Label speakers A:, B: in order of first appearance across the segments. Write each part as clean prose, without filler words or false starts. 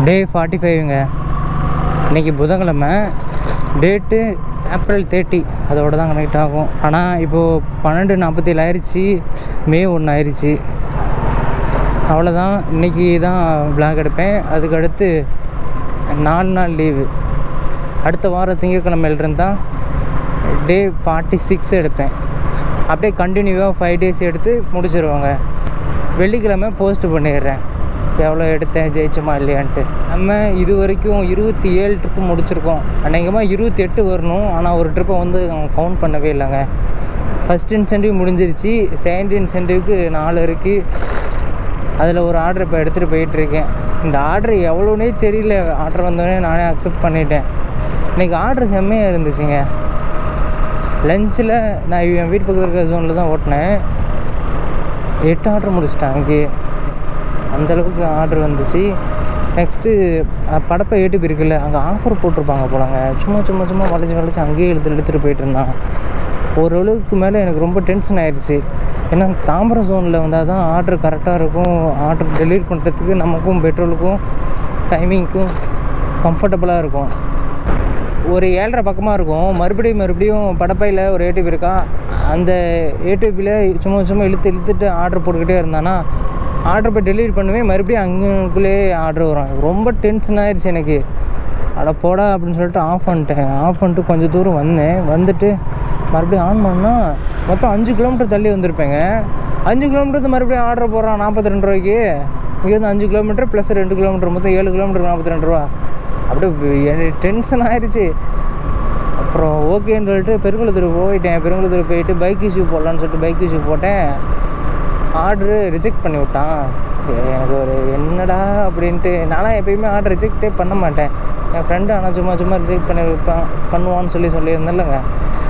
A: டே 45ங்க. இன்றைக்கி புதன்கிழமை, date April 30. அதோட தான் கனெக்ட் ஆகும். ஆனால் இப்போது 12:47 ஆயிடுச்சு. மே 1 ஆயிடுச்சு. அவ்வளோதான். இன்றைக்கி தான் விளாக் எடுப்பேன். அதுக்கடுத்து 4 நாள் லீவு. அடுத்த வாரம் திங்கட்கிழமையிலிருந்து தான் டே 46 எடுப்பேன். அப்படியே கண்டினியூவாக 5 டேஸ் எடுத்து முடிச்சிருவாங்க. வெள்ளிக்கிழமை போஸ்ட் பண்ணிடுறேன் எவ்வளோ எடுத்தேன், ஜெயிச்சோமா இல்லையான்ட்டு. நம்ம இது வரைக்கும் 27 ட்ரிப்பு முடிச்சிருக்கோம். அநேகமாக 28 வரணும். ஆனால் ஒரு ட்ரிப்பை வந்து கவுண்ட் பண்ணவே இல்லைங்க. ஃபஸ்ட் இன்சென்டிவ் முடிஞ்சிருச்சு. செகண்ட் இன்சென்டிவ்க்கு 4 இருக்குது. அதில் ஒரு ஆர்டர் இப்போ எடுத்துகிட்டு போயிட்டுருக்கேன். இந்த ஆர்டர் எவ்வளோனே தெரியல. ஆர்டர் வந்தோடனே நானே அக்செப்ட் பண்ணிட்டேன். இன்றைக்கி ஆர்டர் செம்மையாக இருந்துச்சுங்க. லஞ்சில் நான் என் வீட்டு பக்கத்தில் இருக்கிற ஜோனில் தான் ஓட்டினேன். 8 ஆர்டர் முடிச்சிட்டேன். அங்கேயே அந்தளவுக்கு ஆர்டர் வந்துச்சு. நெக்ஸ்ட்டு படப்பை ஏடிபி இருக்குல்ல, அங்கே ஆஃபர் போட்டிருப்பாங்க போலங்க. சும்மா வளைச்சி அங்கேயே எடுத்துகிட்டு போயிட்டு இருந்தான். ஓரளவுக்கு மேலே எனக்கு ரொம்ப டென்ஷன் ஆயிடுச்சு. ஏன்னா தாம்பரம் ஜோனில் வந்தால் தான் ஆர்டர் கரெக்டாக இருக்கும். ஆர்டர் டெலிவரி பண்ணுறதுக்கு நமக்கும் பெட்ரோலுக்கும் டைமிங்க்கும் கம்ஃபர்டபுளாக இருக்கும். ஒரு 7:30 பக்கமாக இருக்கும். மறுபடியும் படப்பையில் ஒரு ஏடிபி இருக்கா, அந்த ஏடிபியில் சும்மா இழுத்துட்டு ஆர்டர் போட்டுக்கிட்டே இருந்தானா ஆர்டர் போய் டெலிவரி பண்ணுவேன். மறுபடியும் அங்கேக்குள்ளே ஆர்டர் வரும். ரொம்ப டென்ஷன் ஆயிடுச்சு எனக்கு. அட போடா அப்படின்னு சொல்லிட்டு ஆஃப் பண்ணிட்டு கொஞ்சம் தூரம் வந்துட்டு மறுபடியும் ஆன் பண்ணால் மொத்தம் 5 கிலோமீட்டர் தள்ளி வந்திருப்பேங்க. 5 கிலோமீட்டருக்கு மறுபடியும் ஆர்டர் போடுறான் 42 ரூபாய்க்கு. இங்கேருந்து 5 கிலோமீட்டர் ப்ளஸ் 2 கிலோமீட்டர் மொத்தம் 7 கிலோமீட்டருக்கு 42 ரூபா. அப்படியே எனக்கு டென்ஷன் ஆயிடுச்சு. அப்புறம் ஓகேன்னு சொல்லிட்டு பெருங்குளத்தூர் போயிட்டேன். பெருங்குளத்தூர் போயிட்டு பைக் இஷ்யூ போடலான்னு சொல்லிட்டு பைக் இஷ்யூ போட்டேன். ஆர்டரு ரிஜெக்ட் பண்ணி விட்டான். எனக்கு ஒரு என்னடா அப்படின்ட்டு. நானும் எப்பயுமே ஆர்டர் ரிஜெக்டே பண்ண மாட்டேன். என் ஃப்ரெண்டு ஆனால் சும்மா ரிஜெக்ட் பண்ணுவான்னு சொல்லியிருந்தேன்லங்க.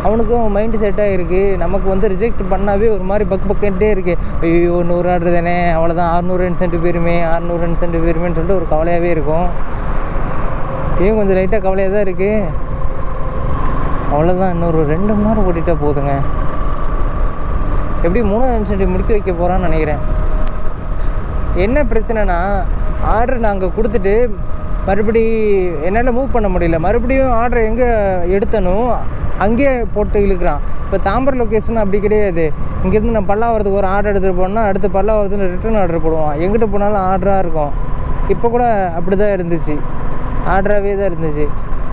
A: அவனுக்கும் மைண்டு செட்டாக இருக்குது. நமக்கு வந்து ரிஜெக்ட் பண்ணாவே ஒரு மாதிரி பக்குன்ட்டே இருக்குது. ஐயோ 100 ஆர்டர் தானே, அவ்வளோதான் 600 இன்சென்டிவ் போயிருமேன்னு சொல்லிட்டு ஒரு கவலையாகவே இருக்கும். இப்பயும் கொஞ்சம் லைட்டாக கவலையாக தான் இருக்குது. அவ்வளோதான், இன்னொரு 2 மணி நேரம் ஓட்டிகிட்டா போதுங்க. எப்படி 3ஆவது இன்சென்டிவ் முடிக்க வைக்க போகிறான்னு நினைக்கிறேன். என்ன பிரச்சனைனா, ஆர்டர் நாங்கள் கொடுத்துட்டு மறுபடி என்னால் மூவ் பண்ண முடியல. மறுபடியும் ஆர்டர் எங்கே எடுத்தனும் அங்கேயே போட்டு இழுக்கிறான். இப்போ தாம்பரம் லொக்கேஷன் அப்படி கிடையாது. இங்கேருந்து நான் பல்லாவரத்துக்கு ஒரு ஆர்டர் எடுத்துகிட்டு போனால் அடுத்து பல்லாவரத்தில் ரிட்டர்ன் ஆர்டர் போடுவான். எங்கிட்ட போனாலும் ஆர்டராக இருக்கும். இப்போ கூட அப்படி தான் இருந்துச்சு, ஆர்டராகவே தான் இருந்துச்சு.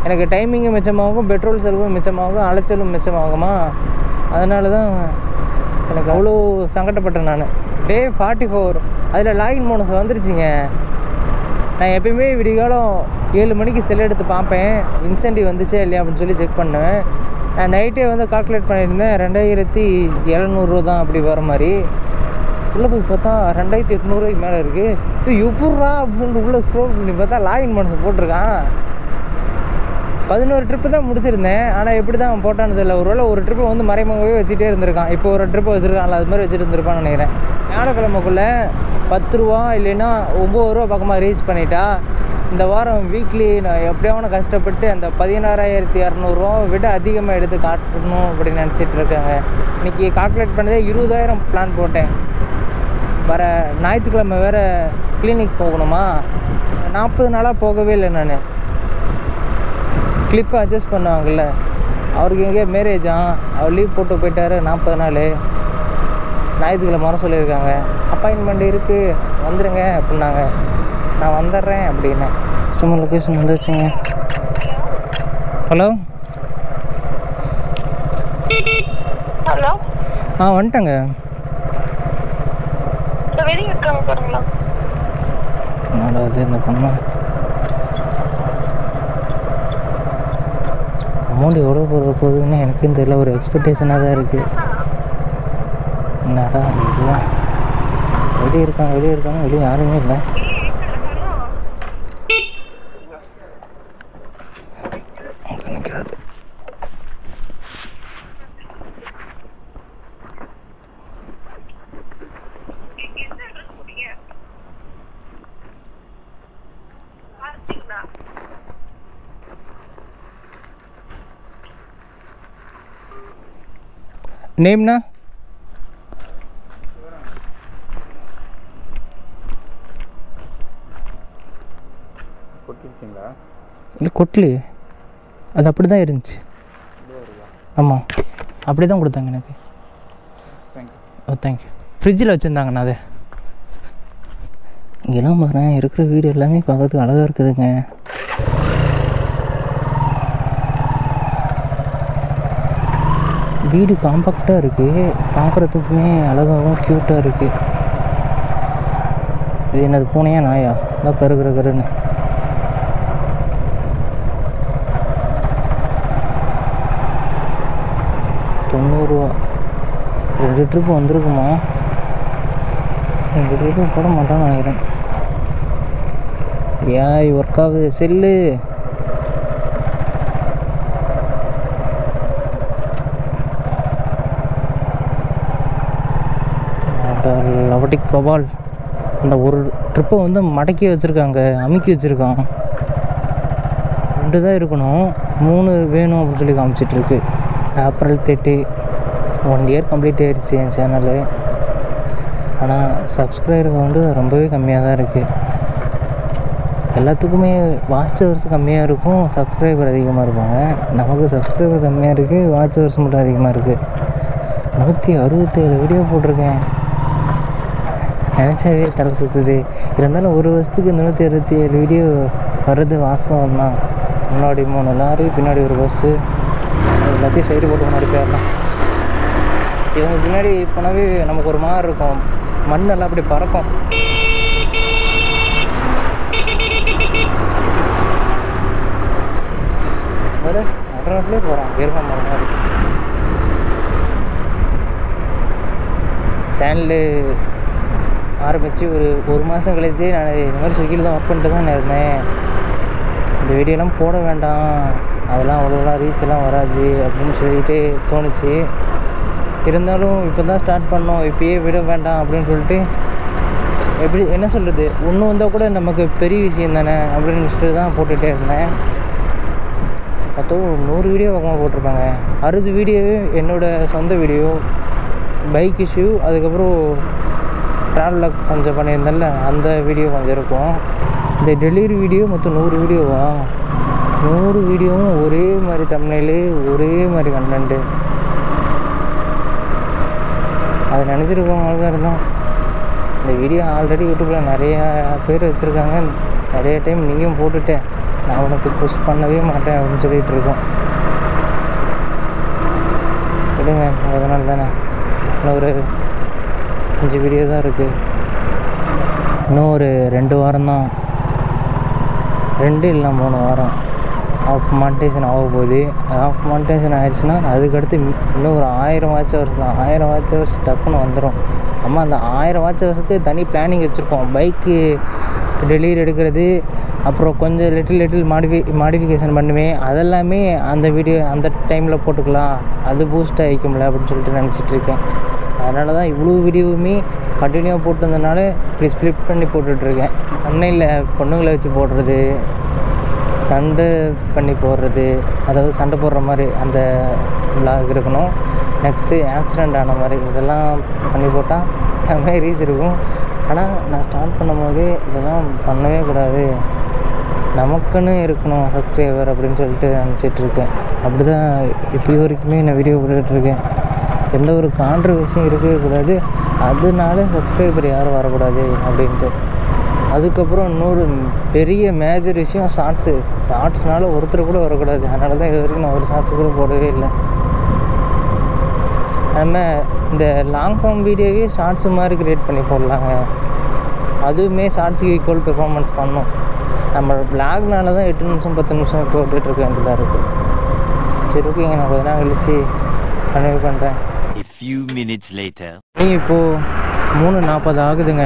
A: எனக்கு டைமிங்கும் மிச்சமாகும், பெட்ரோல் செலவும் மிச்சமாகும், அலைச்சலும் மிச்சமாகுமா. அதனால தான் எனக்கு அவ்வளோ சங்கடப்பட்டேன் நான். டே 44 அதில் லாகின் போனஸ் வந்துருச்சுங்க. நான் எப்பயுமே விடிகாலம் 7 மணிக்கு செல் எடுத்து பார்ப்பேன், இன்சென்டிவ் வந்துச்சே இல்லையா அப்படின்னு சொல்லி செக் பண்ணுவேன். நான் நைட்டே வந்து கால்குலேட் பண்ணியிருந்தேன். 2700 தான் அப்படி வர மாதிரி. உள்ளே போய் பார்த்தா 2800 மேலே இருக்குது. இப்போ எப்பட்றா அப்படின்னு சொல்லிட்டு உள்ளே ஸ்க்ரோல் பண்ணி பார்த்தா லாகின் போனஸ் போட்டிருக்கான். 11 ட்ரிப்பு தான் முடிச்சிருந்தேன். ஆனால் எப்படி தான் அவன் போட்டானது இல்லை. ஒருவேளை ஒரு ட்ரிப்பை வந்து மறைமுகவே வச்சுட்டே இருந்திருக்கான். இப்போ ஒரு ட்ரிப்பை வச்சுருக்கான்ல, அது மாதிரி வச்சுட்டு இருந்திருப்பான்னு நினைக்கிறேன். வியாழக்கிழமைக்குள்ளே 10 ரூபா இல்லைன்னா 9 ரூபா பக்கமாக ரீச் பண்ணிட்டா இந்த வாரம் வீக்லி நான் எப்படியாவது கஷ்டப்பட்டு அந்த 16,200 விட அதிகமாக எடுத்து காட்டணும் அப்படின்னு நினச்சிட்டு இருக்காங்க. இன்றைக்கி கால்குலேட் பண்ணதே 20,000 பிளான் போட்டேன். வர ஞாயிற்றுக்கிழமை வேறு கிளினிக் போகணுமா. 40 நாளாக போகவே இல்லை. நான் கிளிப்பை அட்ஜஸ்ட் பண்ணுவாங்கள்ல, அவருக்கு எங்கேயோ மேரேஜா, அவர் லீவ் போட்டு போயிட்டார் 40 நாள். ஞாயிற்றுக்கிழமை வர சொல்லியிருக்காங்க. அப்பாயின்மெண்ட் இருக்குது வந்துடுங்க அப்படின்னாங்க. நான் வந்துடுறேன் அப்படின்னேன். சும்மா லொக்கேஷன் வந்துருச்சுங்க. ஹலோ வந்துட்டேங்க. என்னடா இந்த பொண்ணு அமௌண்ட் எவ்வளோ போகுதுன்னு எனக்கும் தெரியல. ஒரு எக்ஸ்பெக்டேஷனாக தான் இருக்குது. என்னடா இதுதான் வெளியே இருக்காங்க வெளியே யாருமே இல்லை. அங்கே நிற்கிறாரு. நேம்னா
B: கொட்டிடுச்சிங்களா?
A: இல்லை கொட்டலையே, அது அப்படி தான் இருந்துச்சு. ஆமாம், அப்படி தான் கொடுத்தாங்க எனக்கு.
B: தேங்க்யூ.
A: ஓ தேங்க்யூ. ஃப்ரிட்ஜில் வச்சுருந்தாங்கண்ணா அது. இங்கெல்லாம் பாருங்கள், இருக்கிற வீடு எல்லாமே பார்க்கறதுக்கு அழகாக இருக்குதுங்க. வீடு காம்பேக்டாக இருக்குது, பார்க்குறதுக்குமே அழகாகவும் க்யூட்டாக இருக்குது. இது என்னது பூனையா நாயா? இல்லை கருன்னு. $90. 2 ட்ரிப்பு வந்திருக்குமா? 2 ட்ரிப்பு போட மாட்டான்னு நினைக்கிறேன். ஏன் ஒர்க் ஆகுது செல்லு? லவட்டிக் கபால் அந்த ஒரு ட்ரிப்பை வந்து மடக்கி வச்சுருக்காங்க, அமுக்கி வச்சுருக்கான். 2 தான் இருக்கணும், 3 வேணும் அப்படின்னு சொல்லி காமிச்சிட்ருக்கு. April 30, 1 இயர் கம்ப்ளீட் ஆயிடுச்சு என் சேனலு. ஆனால் சப்ஸ்கிரைபர் வந்து ரொம்பவே கம்மியாக தான் இருக்குது. எல்லாத்துக்குமே வாட்ச் ஹவர்ஸ் கம்மியாக இருக்கும், சப்ஸ்கிரைபர் அதிகமாக இருப்பாங்க. நமக்கு சப்ஸ்கிரைபர் கம்மியாக இருக்குது, வாட்ச் ஹவர்ஸ் மட்டும் அதிகமாக இருக்குது. 167 வீடியோ போட்டிருக்கேன். நினச்சாவே தலை சுற்றுது. இருந்தாலும் ஒரு வருஷத்துக்கு 167 வீடியோ வர்றது வாஸ்தவம் தான். முன்னாடி 3 லாரி, பின்னாடி ஒரு பஸ்ஸு, எல்லாத்தையும் சைடு போட்டு முன்னாடி போயிடலாம். இவங்க பின்னாடி போனாவே நமக்கு ஒரு மாதிரி இருக்கும், மண் எல்லாம் அப்படி பறக்கும். வேறு நடுறதுலேயே போகிறான், இருக்க மாதிரி. சேனலு ஆரம்பித்து ஒரு மாதம் கழிச்சு நான் இந்த மாதிரி ஸ்விக்கியில் தான் ஒர்க் பண்ணிட்டு தான் இருந்தேன். இந்த வீடியோலாம் போட வேண்டாம், அதெல்லாம் அவ்வளோலாம் ரீச்செல்லாம் வராது அப்படின்னு சொல்லிட்டு தோணுச்சு. இருந்தாலும் இப்போ தான் ஸ்டார்ட் பண்ணோம், இப்போயே விட வேண்டாம் அப்படின்னு சொல்லிட்டு எப்படி என்ன சொல்கிறது, ஒன்று வந்தால் கூட நமக்கு பெரிய விஷயம் தானே அப்படின்னு சொல்லிட்டு தான் போட்டுகிட்டே இருந்தேன். மொத்தம் 100 வீடியோ பக்கமாக போட்டிருப்பாங்க. 60 வீடியோவே என்னோடய சொந்த வீடியோ, பைக் இஷ்யூ, அதுக்கப்புறம் ட்ராவலில் கொஞ்சம் பண்ணியிருந்தேன்ல அந்த வீடியோ கொஞ்சம் இருக்கும். இந்த டெலிவரி வீடியோ மொத்தம் 100 வீடியோவா? 100 வீடியோவும் ஒரே மாதிரி தம்ப்நெயிலு, ஒரே மாதிரி கண்டென்ட்டு. அது நினச்சிருக்கவங்களுக்கு தான் இருந்தோம். இந்த வீடியோ ஆல்ரெடி யூடியூப்பில் நிறையா பேர் வச்சுருக்காங்க, நிறைய டைம் நீயும் போட்டுட்டேன், நான் உனக்கு புஷ் பண்ணவே மாட்டேன் அப்படின்னு சொல்லிகிட்டு இருக்கோம். விடுங்க, 1 நாள் தானே, இன்னும் ஒரு 5 வீடியோ தான் இருக்குது. இன்னும் ஒரு 2 வாரம் தான், 2 இல்லை 3 வாரம் ஆஃப் மானிட்டைசேஷன் ஆக போகுது. ஆஃப் மானிட்டைசேஷன் ஆயிடுச்சுன்னா அதுக்கடுத்து இன்னும் ஒரு 1000 வாட்ச் ஹவர்ஸ் தான். 1000 வாட்ச் ஹவர்ஸ் டக்குன்னு வந்துடும். ஆமாம், அந்த 1000 வாட்ச் ஹவர்ஸுக்கு தனி பிளானிங் வச்சுருக்கோம். பைக்கு டெலிவரி எடுக்கிறது, அப்புறம் கொஞ்சம் லிட்டில் மாடிஃபிகேஷன் பண்ணுவேன், அதெல்லாமே அந்த வீடியோ அந்த டைமில் போட்டுக்கலாம், அது பூஸ்ட் ஆகிக்கும்ல அப்படின்னு சொல்லிட்டு நினச்சிட்ருக்கேன். அதனால தான் இவ்வளோ வீடியோவுமே கண்டினியூவாக போட்டதுனால இப்படி ஸ்ப்ளிட் பண்ணி போட்டுட்ருக்கேன். அன்னையில் பொண்ணுங்களை வச்சு போடுறது, சண்டை பண்ணி போடுறது, அதாவது சண்டை போடுற மாதிரி அந்த விளாக் இருக்கணும். நெக்ஸ்ட்டு ஆக்சிடெண்ட் ஆன மாதிரி இதெல்லாம் பண்ணி போட்டால் செம்ம ரீச் இருக்கும். ஆனால் நான் ஸ்டார்ட் பண்ணும் போதே இதெல்லாம் பண்ணவே கூடாது, நமக்குன்னு இருக்கணும் சப்ஸ்கிரைபர் அப்படின்னு சொல்லிட்டு நினச்சிட்ருக்கேன். அப்படி தான் இப்போ வரைக்குமே நான் வீடியோ போட்டுட்ருக்கேன். எந்த ஒரு கான்ட்ரவர்சியும் இருக்கவே கூடாது, அதனால சப்ஸ்கிரைபர் யாரும் வரக்கூடாது அப்படின்ட்டு. அதுக்கப்புறம் இன்னொரு பெரிய மேஜர் விஷயம் ஷார்ட்ஸ்னால ஒருத்தர் கூட வரக்கூடாது. அதனால தான் இது வரைக்கும் நான் ஒரு ஷார்ட்ஸ் கூட போடவே இல்லை. நம்ம இந்த லாங் ஃபார்ம் வீடியோவே ஷார்ட்ஸ் மாதிரி க்ரியேட் பண்ணி போடலாங்க, அதுவுமே ஷார்ட்ஸுக்கு ஈக்குவல் பெர்ஃபார்மன்ஸ் பண்ணோம். நம்ம பிளாக்னால தான் 8 நிமிஷம் 10 நிமிஷம் போட்டுட்ருக்க வேண்டியதாக இருக்குது. சரி ஓகேங்க, நான் கொஞ்ச நாள் கழிச்சு கன்டினியூ பண்ணுறேன். நீ இப்போது 3:40 ஆகுதுங்க.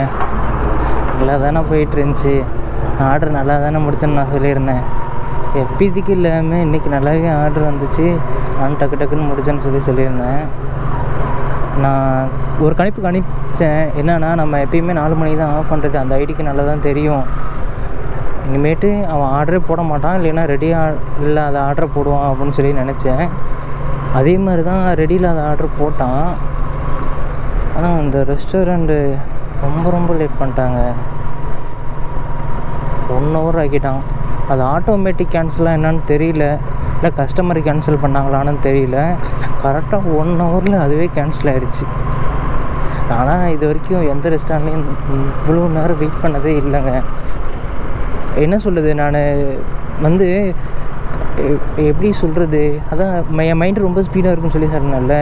A: நல்லா தானே போயிட்டு இருந்துச்சு, ஆர்டர் நல்லா தானே முடிச்சேன்னு நான் சொல்லியிருந்தேன். எப்போதைக்கு இல்லாமல் இன்றைக்கி நல்லாவே ஆர்டர் வந்துச்சு, நான் டக்குன்னு முடிச்சேன்னு சொல்லியிருந்தேன். நான் ஒரு கணிப்பு கணிச்சேன், என்னென்னா நம்ம எப்பயுமே 4 மணிக்கு தான் ஆஃப் பண்ணுறது, அந்த ஐடிக்கு நல்லா தான் தெரியும். இனிமேட்டு அவன் ஆர்டரே போட மாட்டான், இல்லைன்னா ரெடியாக இல்லாத ஆர்டரை போடுவான் அப்படின்னு சொல்லி நினச்சேன். அதே மாதிரி தான் ரெடி இல்லாத ஆர்டர் போட்டான். ஆனால் அந்த ரெஸ்டாரண்ட்டு ரொம்ப லேட் பண்ணிட்டாங்க, 1 ஹவர் ஆக்கிட்டான். அது ஆட்டோமேட்டிக் கேன்சலாக என்னன்னு தெரியல, இல்லை கஸ்டமர் கேன்சல் பண்ணாங்களான்னு தெரியல. கரெக்டாக 1 ஹவரில் அதுவே கேன்சல் ஆகிடுச்சு. ஆனால் இது வரைக்கும் எந்த ரெஸ்டாரண்ட்லேயும் இவ்வளோ நேரம் வெயிட் பண்ணதே இல்லைங்க. என்ன சொல்கிறது, நான் வந்து எப்படி சொல்கிறது, அதான் என் மைண்டு ரொம்ப ஸ்பீடாக இருக்குன்னு சொல்லி சொன்னேன்ல,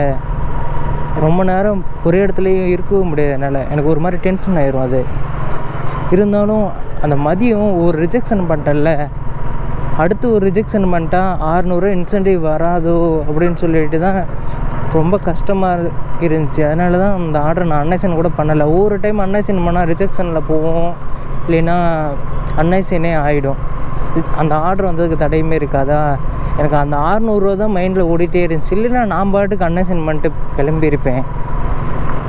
A: ரொம்ப நேரம் ஒரே இடத்துலையும் இருக்கவும் முடியாது என்னால். எனக்கு ஒரு மாதிரி டென்ஷன் ஆயிரும். அது இருந்தாலும் அந்த மதியம் ஒரு ரிஜெக்ஷன் பண்ணிட்டேன்ல, அடுத்து ஒரு ரிஜெக்ஷன் பண்ணிட்டா 600 இன்சென்டிவ் வராதோ அப்படின்னு சொல்லிட்டு தான் ரொம்ப கஷ்டமாக இருந்துச்சு. அதனால தான் அந்த ஆர்டர் நான் அன்னைசன் கூட பண்ணலை. ஒவ்வொரு டைம் அன்னைசன் பண்ணால் ரிஜெக்ஷனில் போவோம், இல்லைன்னா அன்னைசனே ஆகிடும். அந்த ஆர்டர் வந்ததுக்கு தடையுமே இருக்காதா. எனக்கு அந்த 600 தான் மைண்டில் ஓடிட்டே இருந்துச்சு. இல்லைன்னா நான் பாட்டுக்கு அன்னைசன் பண்ணிட்டு கிளம்பியிருப்பேன்.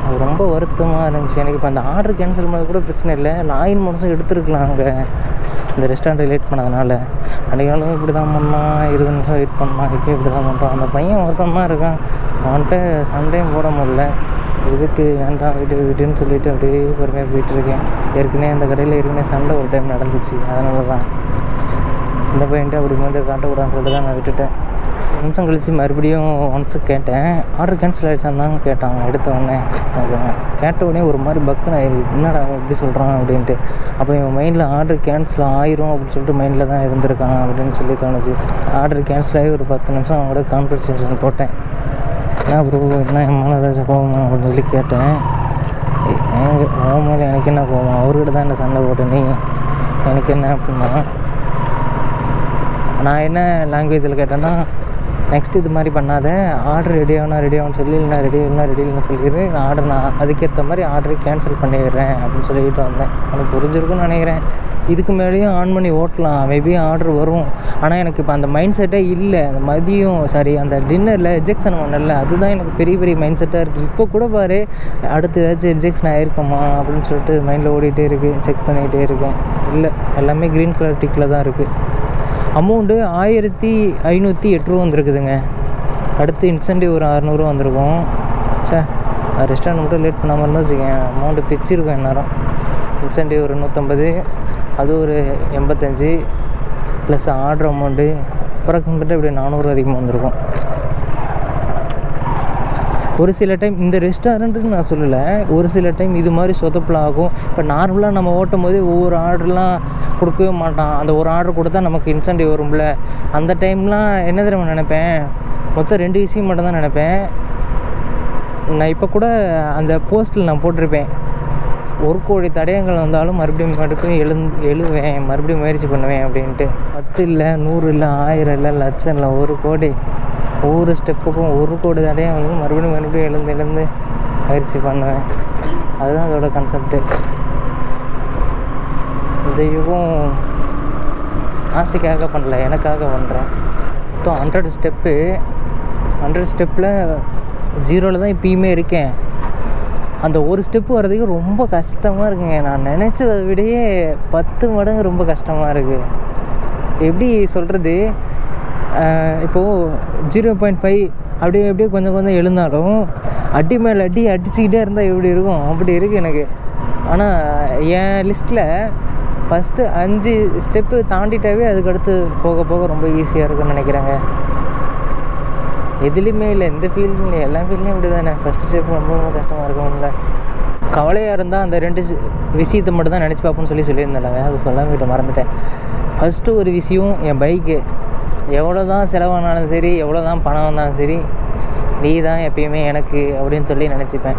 A: அது ரொம்ப வருத்தமாக இருந்துச்சு எனக்கு. இப்போ அந்த ஆர்டர் கேன்சல் பண்ணது கூட பிரச்சனை இல்லை, லாகின் மனசும் எடுத்துருக்கலாம் அங்கே இந்த ரெஸ்டாரண்ட் லேட் பண்ணதுனால. அன்றைக்காலும் இப்படி தான் பண்ணான், 20 நிமிஷம் வெயிட் பண்ணான், இப்போ இப்படி தான் பண்ணுறான். அந்த பையன் ஒருத்தன் தான் இருக்கான், அவன்கிட்ட சண்டையும் போட முடியல. இதுக்கு வேண்டாம் விட்டுன்னு சொல்லிவிட்டு அப்படியே பொறுமையாக போயிட்டுருக்கேன். ஏற்கனவே அந்த கடையில் ஏற்கனவே சண்டை ஒரு டைம் நடந்துச்சு, அதனால தான் இந்த பையன்ட்டு அப்படி கொஞ்சம் காட்டக்கூடாதுன்னு சொல்லிட்டு தான் நான் விட்டுட்டேன். 1 நிமிஷம் கழித்து மறுபடியும் ஒன்ஸு கேட்டேன், ஆர்டர் கேன்சல் ஆகிடுச்சான்னு தான் கேட்டான். எடுத்த உடனே கேட்ட உடனே ஒரு மாதிரி பக்குன்னு ஆயிடுச்சு, என்னடா எப்படி சொல்கிறான் அப்படின்ட்டு. அப்போ என் மைண்டில் ஆர்டர் கேன்சல் ஆயிரும் அப்படின்னு சொல்லிட்டு மைண்டில் தான் இருந்திருக்கான் அப்படின்னு சொல்லி தோணுச்சு. ஆர்டர் கேன்சல் ஆகி ஒரு 10 நிமிஷம் அவங்களோட கான்வர்சேஷன் போட்டேன். என்ன ப்ரோ, என்ன என் மேலே ஏதாச்சும் போகுமா அப்படின்னு சொல்லி கேட்டேன். உன் மேலே எனக்கு என்ன போகும், அவர்கிட்ட தான் என்ன சண்டை போட்டேன், நீ எனக்கு என்ன அப்படின்னா. நான் என்ன லாங்குவேஜில் கேட்டேன்னா, நெக்ஸ்ட்டு இது மாதிரி பண்ணாத, ஆர்டர் ரெடி ஆகும்னு சொல்லி, இல்லைனா ரெடி இல்லைன்னு சொல்லிடுறேன். நான் அதுக்கேற்ற மாதிரி ஆர்டரை கேன்சல் பண்ணிடுறேன் அப்படின்னு சொல்லிட்டு வந்தேன். எனக்கு புரிஞ்சிருக்குன்னு நினைக்கிறேன். இதுக்கு மேலேயும் ஆன் பண்ணி ஓட்டலாம், மேபி ஆர்டர் வரும். ஆனால் எனக்கு இப்போ அந்த மைண்ட் செட்டே இல்லை. அந்த மதியம் அந்த டின்னரில் ரிஜெக்ஷன் பண்ணல, அதுதான் எனக்கு பெரிய மைண்ட் செட்டாக இருக்குது. இப்போ கூட பாரு, அடுத்து ஏதாச்சும் ரிஜெக்ஷன் ஆகிருக்குமா அப்படின்னு சொல்லிட்டு மைண்டில் ஓடிட்டே இருக்குது, செக் பண்ணிகிட்டே இருக்கேன். இல்லை, எல்லாமே க்ரீன் கலர் டிக்கில் தான் இருக்குது. அமௌண்ட்டு 1508 ரூபா வந்துருக்குதுங்க. அடுத்து இன்சென்டிவ் ஒரு 600 வந்திருக்கும். ரெஸ்டாரண்ட் மட்டும் லேட் பண்ணாமல் இருந்தால் வச்சுக்கேன், அமௌண்ட்டு பிச்சிருக்கேன் எந்நேரம். இன்சென்டிவ் ஒரு 150, அது ஒரு 85 ப்ளஸ் ஆர்டர் அமௌண்ட்டு அப்ராக்சிமேட்டாக இப்படி 400 அதிகமாக வந்திருக்கும். ஒரு சில டைம் இந்த ரெஸ்டாரண்ட்டுன்னு நான் சொல்லலை, ஒரு சில டைம் இது மாதிரி சொதப்பில் ஆகும். இப்போ நார்மலாக நம்ம ஓட்டும் போது ஒவ்வொரு ஆர்டர்லாம் கொடுக்கவே மாட்டான். அந்த ஒரு ஆர்டர் கொடுத்தா நமக்கு இன்சென்டிவ் வரும்ல, அந்த டைம்லாம் என்ன தெரியுமா நினைப்பேன், மொத்தம் 2 விஷயம் மட்டும் தான் நினைப்பேன். நான் இப்போ கூட அந்த போஸ்ட்டில் நான் போட்டிருப்பேன், 1 கோடி தடயங்கள் வந்தாலும் மறுபடியும் எழுவேன், மறுபடியும் முயற்சி பண்ணுவேன் அப்படின்ட்டு. 10 இல்லை, 100 இல்லை, 1000 இல்லை, லட்சம் இல்லை, 1 கோடி. ஒவ்வொரு ஸ்டெப்புக்கும் 1 கோடி தடயம் வந்து மறுபடியும் எழுந்து முயற்சி பண்ணுவேன். அதுதான் அதோட கான்செப்ட்டு. இந்த யுகம் ஆசைக்காக பண்ணல, எனக்காக பண்ணுறேன். மொத்தம் 100 ஸ்டெப்பு. 100 ஸ்டெப்பில் 0ல் தான் இப்பயுமே இருக்கேன். அந்த ஒரு ஸ்டெப்பு வர்றதுக்கு ரொம்ப கஷ்டமாக இருக்குங்க. நான் நினச்சதை விடையே 10 மடங்கு ரொம்ப கஷ்டமாக இருக்குது. எப்படி சொல்கிறது, இப்போது 0.5 அப்படியே கொஞ்சம் எழுந்தாலும் அடி மேலே அடி அடிச்சுக்கிட்டே இருந்தால் எப்படி இருக்கும், அப்படி இருக்குது எனக்கு. ஆனால் என் லிஸ்ட்டில் ஃபஸ்ட்டு 5 ஸ்டெப்பு தாண்டிட்டாவே அதுக்கடுத்து போக ரொம்ப ஈஸியாக இருக்குன்னு நினைக்கிறேங்க. எதுலேயுமே இல்லை, எந்த ஃபீல்டும் இல்லை, எல்லா ஃபீல்ட்லேயும் இப்படி தானே. ஃபஸ்ட்டு ஸ்டெப் ரொம்ப கஷ்டமாக இருக்கும்ல. கவலையாக இருந்தால் அந்த 2 விஷயத்தை மட்டும் தான் நினச்சி பார்ப்போன்னு சொல்லியிருந்தேன். அது சொல்லாம மறந்துட்டேன். ஃபஸ்ட்டு ஒரு விஷயம், என் பைக்கு. எவ்வளோ தான் செலவானாலும் சரி, எவ்வளோ தான் பணம் வந்தாலும் சரி, நீ தான் எப்பயுமே எனக்கு அப்படின்னு சொல்லி நினச்சிப்பேன்.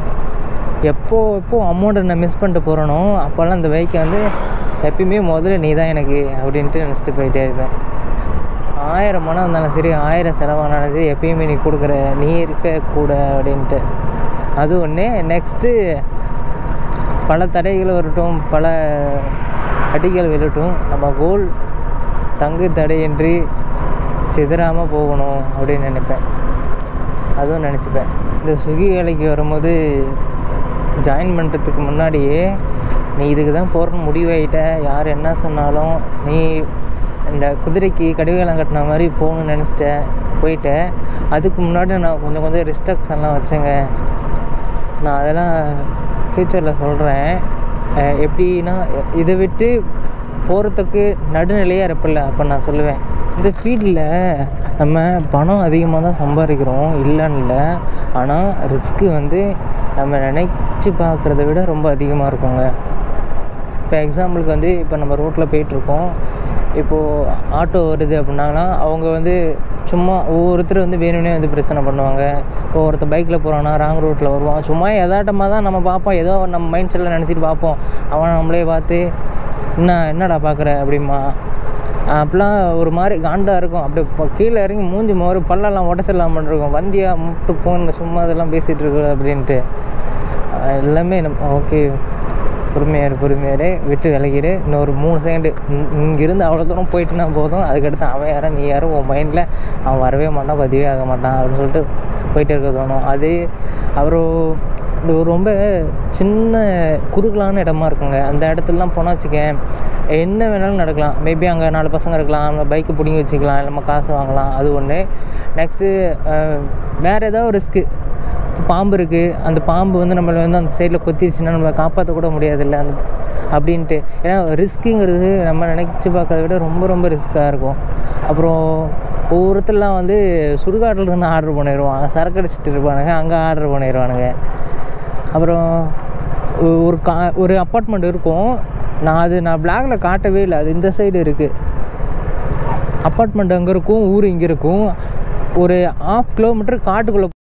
A: எப்போ அமௌண்ட்டை நான் மிஸ் பண்ணிட்டு போகிறேனோ அப்போல்லாம் இந்த பைக்கை வந்து எப்பயுமே முதல்ல நீ தான் எனக்கு அப்படின்ட்டு நினச்சிட்டு போயிட்டே இருப்பேன். 1000 பணம் இருந்தாலும் சரி, 1000 செலவானாலும் சரி, எப்பயுமே நீ இருக்க கூட அப்படின்ட்டு. அது ஒன்று. நெக்ஸ்ட்டு பல தடைகள் வரட்டும், பல அடிகள் விழட்டும், நம்ம கோல் தங்கு தடையின்றி சிதறாமல் போகணும் அப்படின்னு நினைப்பேன். அதுவும் நினச்சிப்பேன். இந்த ஸ்விக்கி வேலைக்கு வரும்போது ஜாயின் பண்ணுறதுக்கு முன்னாடியே, நீ இதுக்கு தான் போகிறன்னு முடிவாயிட்ட, யார் என்ன சொன்னாலும் நீ இந்த குதிரைக்கு கடிவாளம் கட்டின மாதிரி போகணுன்னு போயிட்டேன். அதுக்கு முன்னாடி நான் கொஞ்சம் ரெஸ்ட்ரிக்ஷன்லாம் வச்சேங்க. நான் அதெல்லாம் ஃப்யூச்சரில் சொல்கிறேன். எப்படின்னா, இதை விட்டு போகிறதுக்கு நடுநிலையாக இருப்பில்ல. அப்போ நான் சொல்லுவேன், இந்த ஃபீல்டில் நம்ம பணம் அதிகமாக தான் சம்பாதிக்கிறோம் இல்லைன்னு இல்லை, ஆனால் ரிஸ்க்கு வந்து நம்ம நினச்சி பார்க்குறத விட ரொம்ப அதிகமாக இருக்குங்க. இப்போ எக்ஸாம்பிளுக்கு வந்து இப்போ நம்ம ரோட்டில் போயிட்டுருக்கோம், இப்போது ஆட்டோ வருது அப்படின்னாங்கன்னா அவங்க வந்து சும்மா ஒவ்வொருத்தர் வந்து வேணும்னே வந்து பிரச்சனை பண்ணுவாங்க. இப்போ ஒருத்தர் பைக்கில் போகிறான்னா ராங் ரோட்டில் வருவான், சும்மா எதாட்டமாக தான் நம்ம பார்ப்போம், ஏதோ நம்ம மைண்ட் செட்டில் நினச்சிட்டு பார்ப்போம். அவனை நம்மளே பார்த்து என்னடா பார்க்குற அப்படிமா, அப்போலாம் ஒரு மாதிரி காண்டாக இருக்கும். அப்படியே இப்போ கீழே இறங்கி மூஞ்சி ஒரு பல்லெல்லாம் உடச்சிடலாமன் இருக்கும். வந்தியாக முட்டு போங்க சும்மா இதெல்லாம் பேசிகிட்டு இருக்கு அப்படின்ட்டு. எல்லாமே ஓகே பொறுமையாரு விட்டு விலகிடு, இன்னொரு 3 செகண்டு இங்கேருந்து அவ்வளோ தூரம் போயிட்டுனா போதும், அதுக்கடுத்து அவன் யாரோ நீ யாரோ உன் மைண்டில் அவன் வரவே மாட்டான், பதிவே ஆக மாட்டான் அப்படின்னு சொல்லிட்டு போயிட்டே இருக்க தோணும். அது அப்புறம் இந்த ஒரு ரொம்ப சின்ன குறுகலான இடமா இருக்குங்க. அந்த இடத்துலலாம் போனால் வச்சுக்கேன் என்ன வேணாலும் நடக்கலாம். மேபி அங்கே 4 பசங்க இருக்கலாம், நம்ம பைக்கு பிடிங்கி வச்சுக்கலாம், நம்ம காசு வாங்கலாம், அது ஒன்று. நெக்ஸ்ட்டு வேறு ஏதாவது ஒரு ரிஸ்க்கு, பாம்பு இருக்குது, அந்த பாம்பு வந்து நம்மளை வந்து அந்த சைடில் கொத்திடுச்சுன்னா நம்ம காப்பாற்றக்கூட முடியாதுல்ல அந்த அப்படின்ட்டு. ஏன்னா ரிஸ்க்குங்கிறது நம்ம நினச்சி பார்க்கறத விட ரொம்ப ரொம்ப ரிஸ்க்காக இருக்கும். அப்புறம் ஒவ்வொருத்தர்லாம் வந்து சுடுகாட்டிலேருந்து ஆர்டர் பண்ணிடுவான், சரக்கு அடிச்சிட்டு இருப்பானுங்க, அங்கே ஆர்டர் பண்ணிடுவானுங்க. அப்புறம் ஒரு அப்பார்ட்மெண்ட் இருக்கும், நான் பிளாகில் காட்டவே இல்லை, அது இந்த சைடு இருக்குது. அப்பார்ட்மெண்ட் அங்கே இருக்கும், ஊர் இங்கே இருக்கும். ஒரு 1/2 கிலோமீட்டர் காட்டுக்குள்ளே